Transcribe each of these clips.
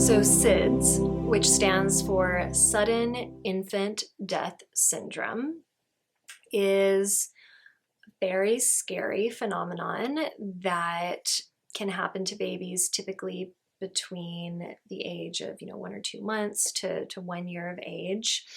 So SIDS, which stands for Sudden Infant Death Syndrome, is a very scary phenomenon that can happen to babies typically between the age of 1 or 2 months to 1 year of age.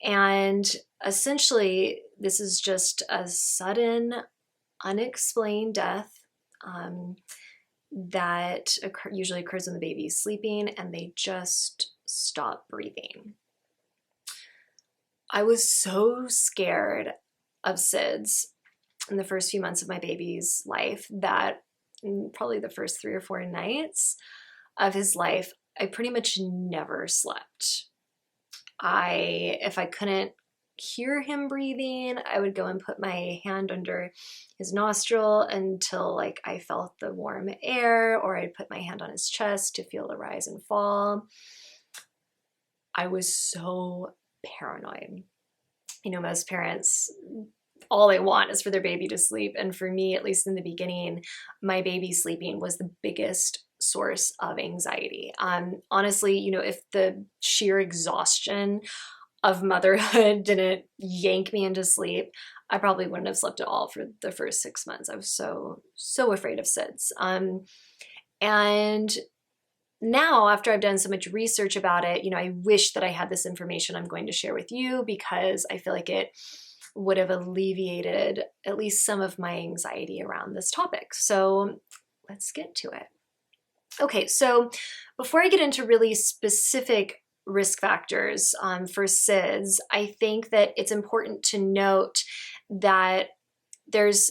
And essentially, this is just a sudden, unexplained death that usually occurs when the baby is sleeping and they just stop breathing. I was so scared of SIDS in the first few months of my baby's life that in probably the first 3 or 4 nights of his life, I pretty much never slept. If I couldn't hear him breathing, I would go and put my hand under his nostril until I felt the warm air, or I'd put my hand on his chest to feel the rise and fall. I was so paranoid. Most parents, all they want is for their baby to sleep. And for me, at least in the beginning, my baby sleeping was the biggest source of anxiety. Honestly, if the sheer exhaustion of motherhood didn't yank me into sleep, I probably wouldn't have slept at all for the first 6 months. I was so afraid of SIDS. And now, after I've done so much research about it, I wish that I had this information I'm going to share with you, because I feel like it would have alleviated at least some of my anxiety around this topic. So let's get to it. Okay, so before I get into really specific risk factors for SIDS, I think that it's important to note that there's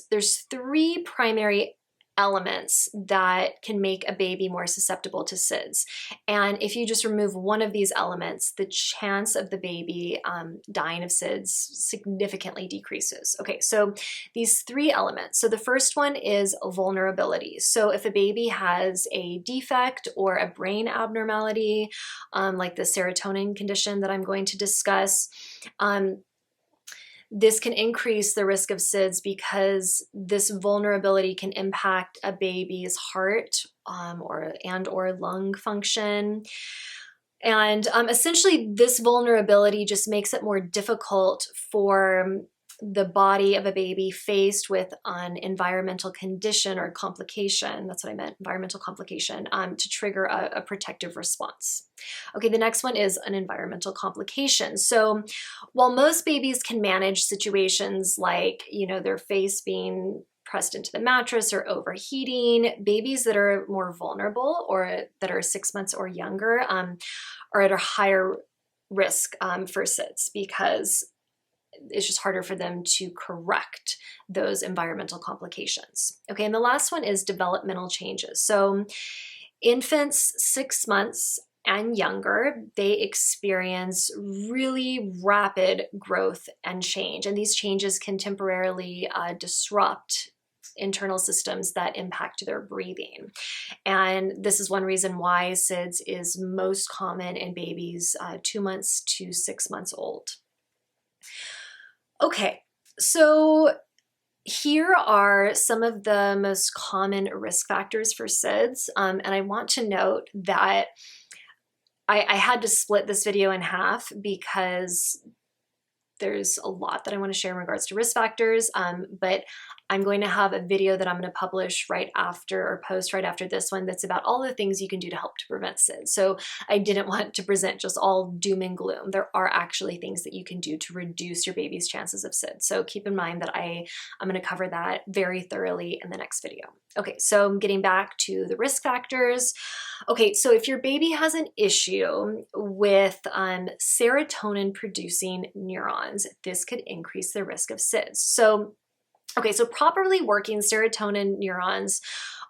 3 primary elements that can make a baby more susceptible to SIDS. And if you just remove one of these elements, the chance of the baby dying of SIDS significantly decreases. Okay, so these 3 elements. So the first one is vulnerability. So if a baby has a defect or a brain abnormality, like the serotonin condition that I'm going to discuss, this can increase the risk of SIDS because this vulnerability can impact a baby's heart or lung function. And essentially, this vulnerability just makes it more difficult for the body of a baby faced with an environmental condition or complication, that's what I meant, environmental complication, to trigger a protective response. Okay, the next one is an environmental complication. So while most babies can manage situations like, their face being pressed into the mattress or overheating, babies that are more vulnerable or that are 6 months or younger are at a higher risk for SIDS, because it's just harder for them to correct those environmental complications. Okay, and the last one is developmental changes. So infants 6 months and younger, they experience really rapid growth and change. And these changes can temporarily disrupt internal systems that impact their breathing. And this is one reason why SIDS is most common in babies 2 months to 6 months old. Okay, so here are some of the most common risk factors for SIDS. And I want to note that I had to split this video in half because there's a lot that I want to share in regards to risk factors, but I'm going to have a video that I'm going to publish right after, or post right after this one, that's about all the things you can do to help to prevent SIDS. So I didn't want to present just all doom and gloom. There are actually things that you can do to reduce your baby's chances of SIDS. So keep in mind that I'm going to cover that very thoroughly in the next video. Okay, so getting back to the risk factors. Okay, so if your baby has an issue with serotonin producing neurons, this could increase the risk of SIDS. So properly working serotonin neurons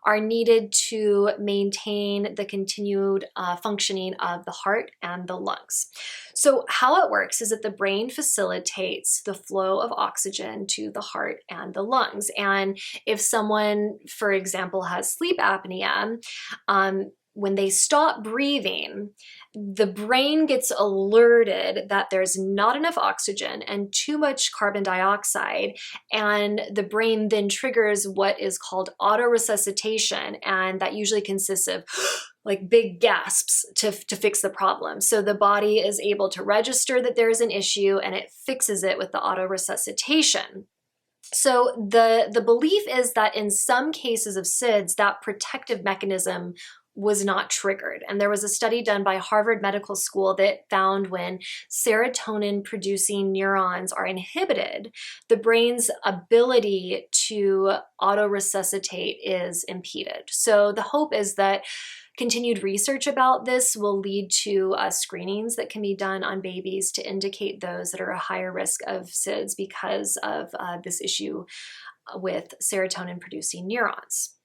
are needed to maintain the continued functioning of the heart and the lungs. So how it works is that the brain facilitates the flow of oxygen to the heart and the lungs. And if someone, for example, has sleep apnea, when they stop breathing, the brain gets alerted that there's not enough oxygen and too much carbon dioxide, and the brain then triggers what is called autoresuscitation, and that usually consists of like big gasps to fix the problem. So the body is able to register that there is an issue and it fixes it with the autoresuscitation. So the belief is that in some cases of SIDS, that protective mechanism was not triggered. And there was a study done by Harvard Medical School that found when serotonin producing neurons are inhibited, the brain's ability to autoresuscitate is impeded. So the hope is that continued research about this will lead to screenings that can be done on babies to indicate those that are a higher risk of SIDS because of this issue with serotonin producing neurons.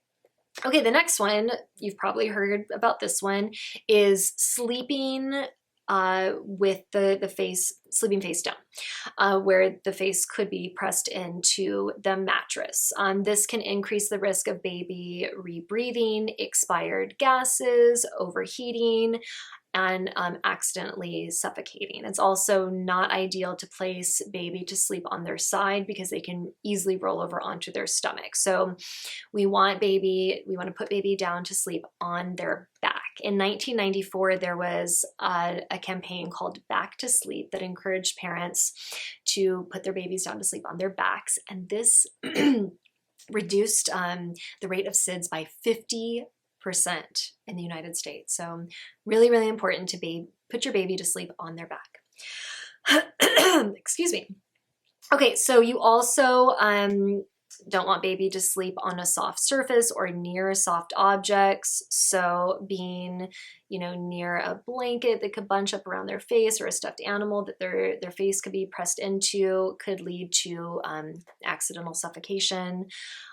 Okay, the next one, you've probably heard about this one, is sleeping with the face, sleeping face down, where the face could be pressed into the mattress. This can increase the risk of baby rebreathing, expired gases, overheating, and accidentally suffocating. It's also not ideal to place baby to sleep on their side because they can easily roll over onto their stomach. So we want to put baby down to sleep on their back. In 1994, there was a campaign called Back to Sleep that encouraged parents to put their babies down to sleep on their backs. And this reduced the rate of SIDS by 50% in the United States. So really, really important to put your baby to sleep on their back. Excuse me. Okay, so you also don't want baby to sleep on a soft surface or near soft objects. So being, near a blanket that could bunch up around their face or a stuffed animal that their face could be pressed into could lead to accidental suffocation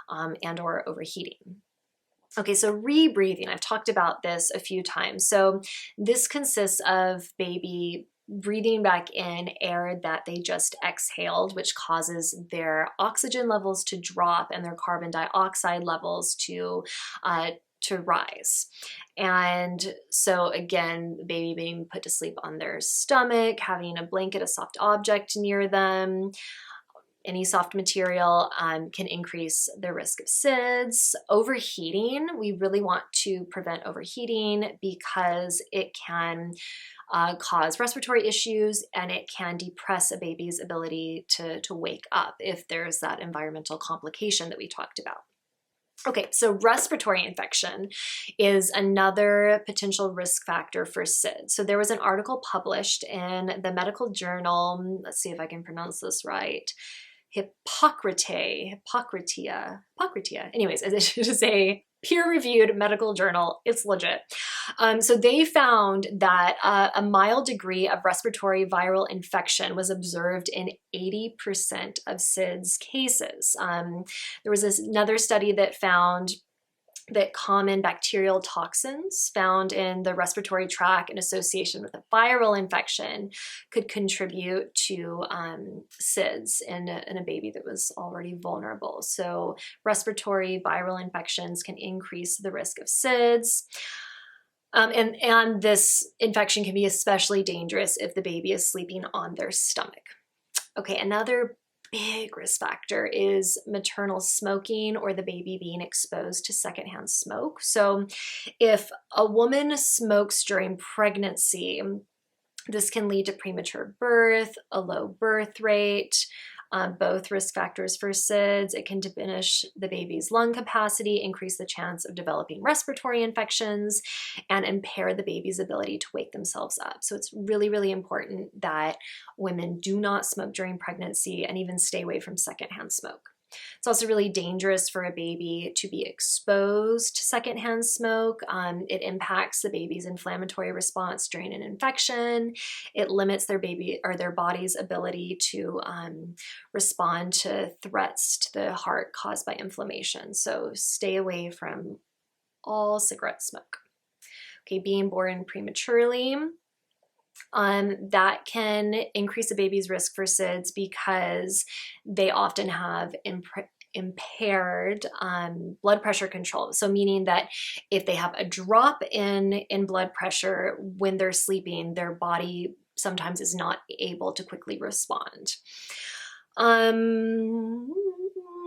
and or overheating. Okay, so rebreathing, I've talked about this a few times. So this consists of baby breathing back in air that they just exhaled, which causes their oxygen levels to drop and their carbon dioxide levels to rise. And so again, the baby being put to sleep on their stomach, having a blanket, a soft object near them, any soft material can increase the risk of SIDS. Overheating, we really want to prevent overheating because it can cause respiratory issues and it can depress a baby's ability to wake up if there's that environmental complication that we talked about. Okay, so respiratory infection is another potential risk factor for SIDS. So there was an article published in the medical journal, let's see if I can pronounce this right, Hippocratia. Anyways, it is a peer-reviewed medical journal. It's legit. So they found that a mild degree of respiratory viral infection was observed in 80% of SIDS cases. There was another study that found that common bacterial toxins found in the respiratory tract in association with a viral infection could contribute to SIDS in a baby that was already vulnerable. So respiratory viral infections can increase the risk of SIDS. And this infection can be especially dangerous if the baby is sleeping on their stomach. Okay, another big risk factor is maternal smoking or the baby being exposed to secondhand smoke. So if a woman smokes during pregnancy, this can lead to premature birth, a low birth rate, both risk factors for SIDS. It can diminish the baby's lung capacity, increase the chance of developing respiratory infections, and impair the baby's ability to wake themselves up. So it's really, really important that women do not smoke during pregnancy and even stay away from secondhand smoke. It's also really dangerous for a baby to be exposed to secondhand smoke. It impacts the baby's inflammatory response during an infection. It limits their body's ability to respond to threats to the heart caused by inflammation. So stay away from all cigarette smoke. Okay, being born prematurely. That can increase a baby's risk for SIDS because they often have impaired blood pressure control. So meaning that if they have a drop in blood pressure when they're sleeping, their body sometimes is not able to quickly respond.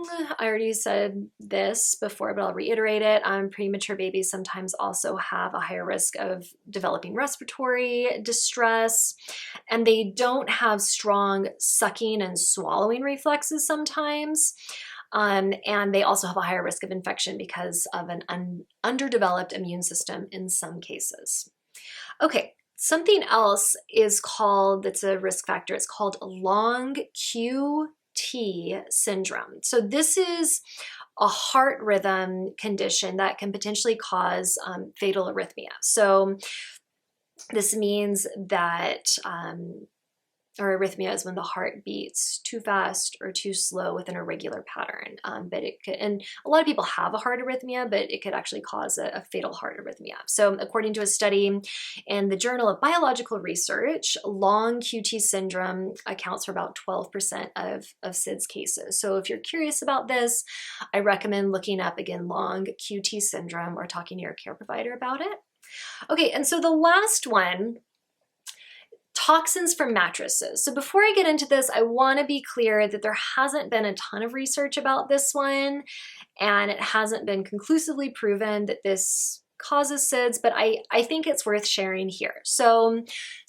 I already said this before, but I'll reiterate it. Premature babies sometimes also have a higher risk of developing respiratory distress, and they don't have strong sucking and swallowing reflexes sometimes. And they also have a higher risk of infection because of an underdeveloped immune system in some cases. Okay, something else is called, that's a risk factor, it's called long QT syndrome. So this is a heart rhythm condition that can potentially cause fatal arrhythmia. So this means that or arrhythmia is when the heart beats too fast or too slow with an irregular pattern. But it could, and a lot of people have a heart arrhythmia, but it could actually cause a fatal heart arrhythmia. So according to a study in the Journal of Biological Research, long QT syndrome accounts for about 12% of SIDS cases. So if you're curious about this, I recommend looking up, again, long QT syndrome or talking to your care provider about it. Okay, and so the last one, toxins from mattresses. So before I get into this, I want to be clear that there hasn't been a ton of research about this one, and it hasn't been conclusively proven that this causes SIDS, but I think it's worth sharing here. So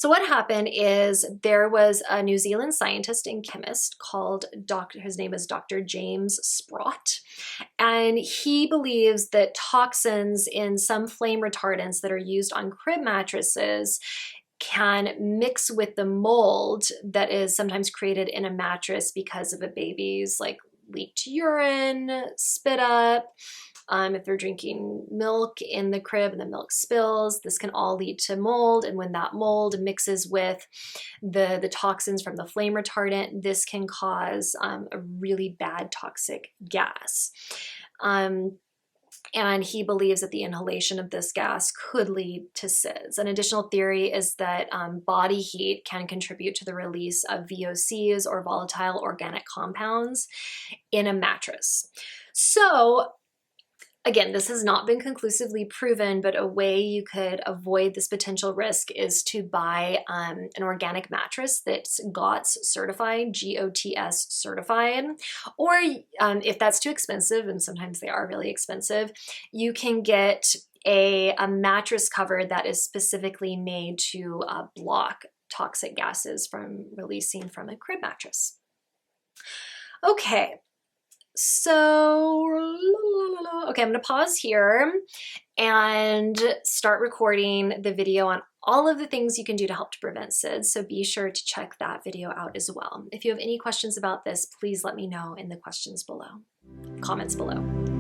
what happened is there was a New Zealand scientist and chemist called his name is Dr. James Sprott, and he believes that toxins in some flame retardants that are used on crib mattresses can mix with the mold that is sometimes created in a mattress because of a baby's like leaked urine, spit up. If they're drinking milk in the crib and the milk spills, this can all lead to mold. And when that mold mixes with the toxins from the flame retardant, this can cause a really bad toxic gas. And he believes that the inhalation of this gas could lead to SIDS. An additional theory is that body heat can contribute to the release of VOCs, or volatile organic compounds, in a mattress. So again, this has not been conclusively proven, but a way you could avoid this potential risk is to buy an organic mattress that's GOTS certified, GOTS certified, or if that's too expensive, and sometimes they are really expensive, you can get a mattress cover that is specifically made to block toxic gases from releasing from a crib mattress. Okay. So, okay, I'm gonna pause here and start recording the video on all of the things you can do to help to prevent SIDS. So be sure to check that video out as well. If you have any questions about this, please let me know in the comments below.